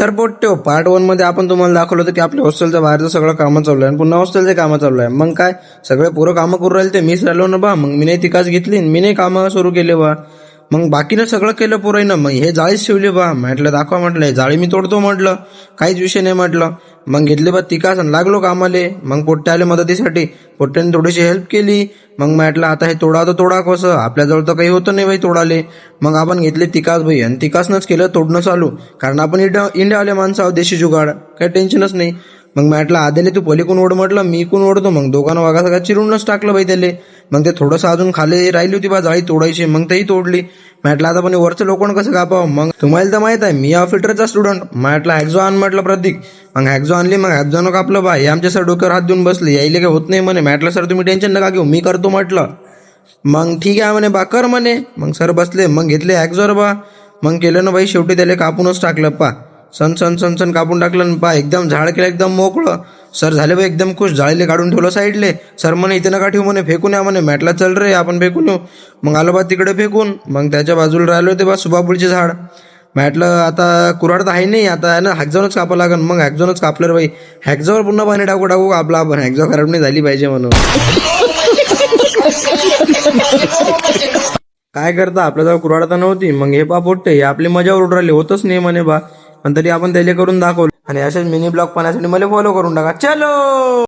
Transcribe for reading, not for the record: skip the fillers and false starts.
तर पोट्टे पार्ट 1 मध्ये आपण तुम्हाला दाखवलं होतं की आपल्या हॉस्टेलच्या बाहेरचं सगळं कामं चालू आहे आणि पुन्हा हॉस्टेलचे कामं चालू आहे. मग काय सगळे पुरं कामं करू राहिले ते मीच राहिलो ना बा. मग मी नाही ती कास घेतली मी नाही कामं सुरू केले बा. मग बाकीनं सगळं केलं पोराईनं. मग हे जाळीच शिवली बा. म्हटलं दाखवा म्हटलं हे जाळी मी तोडतो म्हटलं, काहीच विषय नाही म्हटलं. मग घेतले बा तिकास आणि लागलो कामाले. मग पोट्टे आले मदतीसाठी, पोट्ट्याने थोडीशी हेल्प केली. मग म्हटलं आता हे तोडा तर तोडा कसं, आपल्याजवळ तर काही होतं नाही बाई तोडाले. मग आपण घेतले तिकास भाई आणि तिकासनंच केलं तोडणं चालू. कारण आपण इंडियावाले माणसं आहोत, देशी जुगाड, काही टेन्शनच नाही. मग म्हटलं आदेले तू पलीकडून ओढ म्हटलं, मी इकडून ओढतो. मग दोघांना वागा सगळ्या चिरूनच टाकलं बाई त्याले. मग ते थोडंसं अजून खाली राहिली होती बा जाळी तोडायची, मग तेही तोडली. म्हटलं आता पण वरचं लोखंड कसं कापावं. मग तुम्हाला तर माहित आहे मी फिटरचा स्टुडंट. म्हटलं हॅक्झो आण म्हटलं प्रतीक. मग हॅक्झो आणली. मग हॅक्झोनं कापलं बा. हे आमच्या सर डोक्यावर हात देऊन बसले, यायले काय होत नाही म्हणे. म्हटलं सर तुम्ही टेन्शन नका घेऊ, मी करतो म्हटलं. मग ठीक आहे म्हणे बा, कर म्हणे. मग सर बसले. मग घेतले हॅक्झोर बा. मग केलं ना बाई, शेवटी त्याला कापूनच टाकलं पा. सन सन सन सन कापून टाकलं पा. एकदम झाड केलं, एकदम मोकळं. सर झाले बाई एकदम खुश. जाळीले काढून ठेवलं साईडले. सर म्हणे इथे नका ठेवू म्हणे, फेकून या म्हणे. म्हटलं चल रे आपण फेकून येऊ. मग आलो बा तिकडे फेकून. मग त्याच्या बाजूला राहिलो होते बा सुबाबुळचे झाड. म्हटलं आता कुऱ्हाड तर आहे नाही, आता आहे ना हॅक्झॉनच कापा लागन. मग हॅक्झॉनच कापलं रे बाई. हॅक्झॉवर पुन्हा पाणी टाकू टाकू कापला आपण. हॅक्झॉ खराब नाही झाली पाहिजे म्हणून. काय करता, आपल्याजवळ कुऱ्हाड तर नव्हती. मग हे पा पोट्टे हे आपली मजा उडून राहिली, होतच नाही म्हणे बा. पण तरी आपण त्याला करून दाखवलं. आणि असेच मिनी ब्लॉग पाहण्यासाठी मला फॉलो करून टाका. चलो.